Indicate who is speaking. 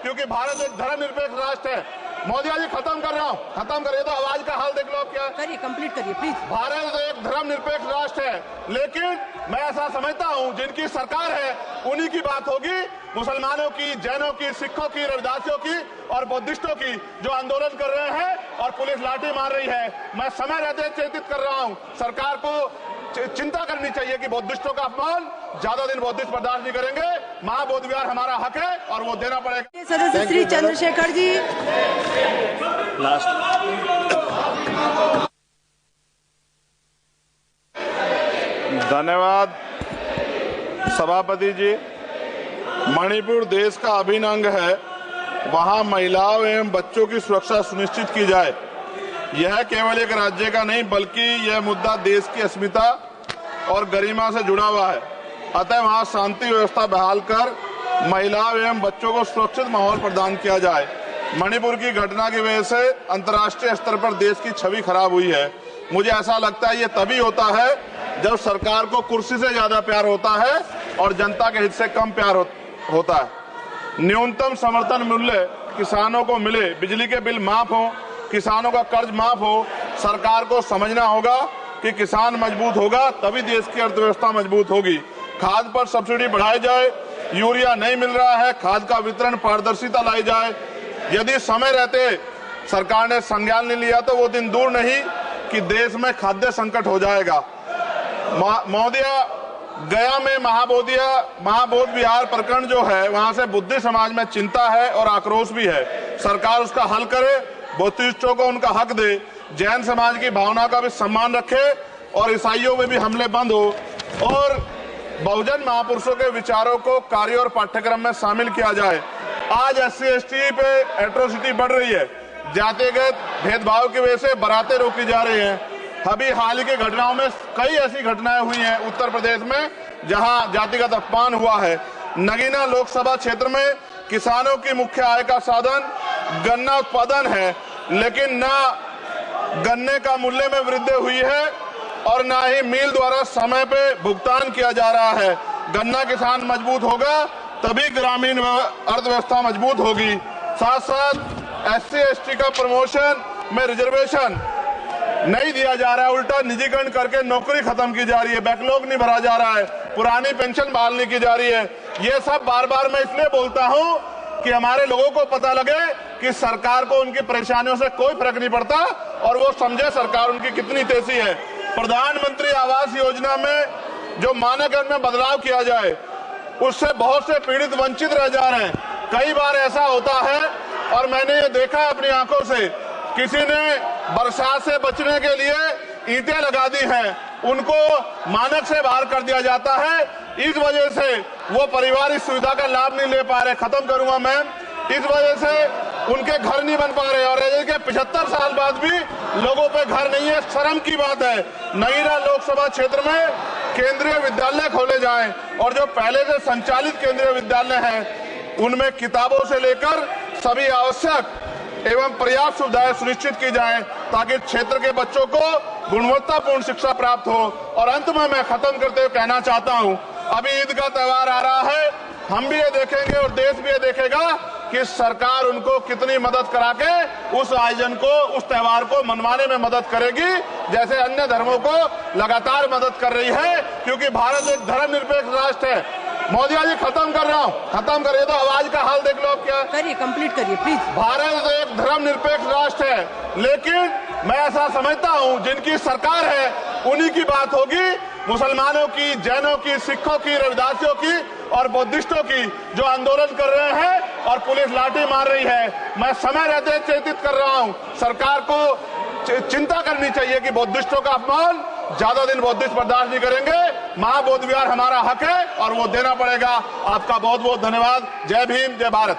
Speaker 1: क्योंकि भारत एक धर्मनिरपेक्ष राष्ट्र है। मोदी जी खत्म कर रहा हूँ, खत्म करिए तो आवाज का हाल देख लो आप क्या
Speaker 2: करिए, कंप्लीट करिए प्लीज।
Speaker 1: भारत एक धर्मनिरपेक्ष राष्ट्र है, लेकिन मैं ऐसा समझता हूँ जिनकी सरकार है उन्हीं की बात होगी। मुसलमानों की, जैनों की, सिखों की, रविदासियों की और बौद्धिस्टों की जो आंदोलन कर रहे हैं और पुलिस लाठी मार रही है, मैं समय रहते चेतित कर रहा हूँ। सरकार को चिंता करनी चाहिए कि बौद्धिस्टों का अपमान ज्यादा दिन बौद्धिस्ट बर्दाश्त नहीं करेंगे। महाबोध विहार हमारा हक है और वो देना पड़ेगा।
Speaker 2: सदस्य श्री चंद्रशेखर जी।
Speaker 1: धन्यवाद सभापति जी। मणिपुर देश का अभिन्न अंग है, वहां महिलाओं एवं बच्चों की सुरक्षा सुनिश्चित की जाए। यह केवल एक राज्य का नहीं बल्कि यह मुद्दा देश की अस्मिता और गरिमा से जुड़ा हुआ है। अतः वहां शांति व्यवस्था बहाल कर महिलाओं एवं बच्चों को सुरक्षित माहौल प्रदान किया जाए। मणिपुर की घटना की वजह से अंतर्राष्ट्रीय स्तर पर देश की छवि खराब हुई है। मुझे ऐसा लगता है ये तभी होता है जब सरकार को कुर्सी से ज्यादा प्यार होता है और जनता के हित से कम प्यार होता है। न्यूनतम समर्थन मूल्य किसानों को मिले, बिजली के बिल माफ हो, किसानों का कर्ज माफ हो। सरकार को समझना होगा कि किसान मजबूत होगा तभी देश की अर्थव्यवस्था मजबूत होगी। खाद पर सब्सिडी बढ़ाई जाए, यूरिया नहीं मिल रहा है, खाद का वितरण पारदर्शिता लाई जाए। यदि समय रहते सरकार ने संज्ञान नहीं लिया तो वो दिन दूर नहीं कि देश में खाद्य संकट हो जाएगा। महोदया, गया में महाबोध विहार प्रकरण जो है, वहां से बुद्ध समाज में चिंता है और आक्रोश भी है। सरकार उसका हल करे, बौद्धिस्टों को उनका हक दे, जैन समाज की भावना का भी सम्मान रखे और ईसाइयों में भी हमले बंद हो और बहुजन महापुरुषों के विचारों को कार्य और पाठ्यक्रम में शामिल किया जाए। आज SC/ST पे एट्रोसिटी बढ़ रही है, जातिगत भेदभाव की वजह से बारातें रोकी जा रही हैं। अभी हाल की घटनाओं में कई ऐसी घटनाएं हुई हैं उत्तर प्रदेश में जहां जातिगत अपमान हुआ है। नगीना लोकसभा क्षेत्र में किसानों की मुख्य आय का साधन गन्ना उत्पादन है, लेकिन न गन्ने का मूल्य में वृद्धि हुई है और न ही मिल द्वारा समय पे भुगतान किया जा रहा है। गन्ना किसान मजबूत होगा तभी ग्रामीण अर्थव्यवस्था मजबूत होगी। साथ साथ SC/ST का प्रमोशन में रिजर्वेशन नहीं दिया जा रहा है, उल्टा निजीकरण करके नौकरी खत्म की जा रही है, बैकलॉग नहीं भरा जा रहा है, पुरानी पेंशन बहाल नहीं की जा रही है। ये सब बार बार मैं इसलिए बोलता हूं कि हमारे लोगों को पता लगे कि सरकार को उनकी परेशानियों से कोई फर्क नहीं पड़ता और वो समझे सरकार उनकी कितनी तेजी है। प्रधानमंत्री आवास योजना में जो मानक है उनमें बदलाव किया जाए, उससे बहुत से पीड़ित वंचित रह जा रहे हैं। कई बार ऐसा होता है और मैंने ये देखा अपनी आंखों से, किसी ने बरसात से बचने के लिए ईंटें लगा दी हैं, उनको मानक से बाहर कर दिया जाता है। इस वजह से वो परिवार इस सुविधा का लाभ नहीं ले पा रहे। खत्म करूंगा मैम। इस वजह से उनके घर नहीं बन पा रहे और के 75 साल बाद भी लोगों पे घर नहीं है। शर्म की बात है। नगीना लोकसभा क्षेत्र में केंद्रीय विद्यालय खोले जाएं और जो पहले से संचालित केंद्रीय विद्यालय हैं उनमें किताबों से लेकर सभी आवश्यक एवं पर्याप्त सुविधाएं सुनिश्चित की जाएं ताकि क्षेत्र के बच्चों को गुणवत्तापूर्ण शिक्षा प्राप्त हो। और अंत में मैं खत्म करते हुए कहना चाहता हूं, अभी ईद का त्योहार आ रहा है, हम भी ये देखेंगे और देश भी ये देखेगा कि सरकार उनको कितनी मदद करा के उस आयोजन को, उस त्योहार को मनवाने में मदद करेगी, जैसे अन्य धर्मों को लगातार मदद कर रही है, क्योंकि भारत एक धर्मनिरपेक्ष राष्ट्र है। मोदी जी खत्म कर रहा हूँ, खत्म करिए तो आवाज का हाल देख लो आप क्या
Speaker 2: करिए, कंप्लीट करिए प्लीज।
Speaker 1: भारत एक धर्मनिरपेक्ष राष्ट्र है, लेकिन मैं ऐसा समझता हूँ जिनकी सरकार है उन्हीं की बात होगी। मुसलमानों की, जैनों की, सिखों की, रविदासियों की और बौद्धिस्टों की जो आंदोलन कर रहे हैं और पुलिस लाठी मार रही है, मैं समय रहते चेतित कर रहा हूँ। सरकार को चिंता करनी चाहिए कि बौद्धिस्टों का अपमान ज्यादा दिन बौद्धिस्ट बर्दाश्त नहीं करेंगे। महाबोध विहार हमारा हक है और वो देना पड़ेगा। आपका बहुत बहुत धन्यवाद। जय भीम, जय भारत।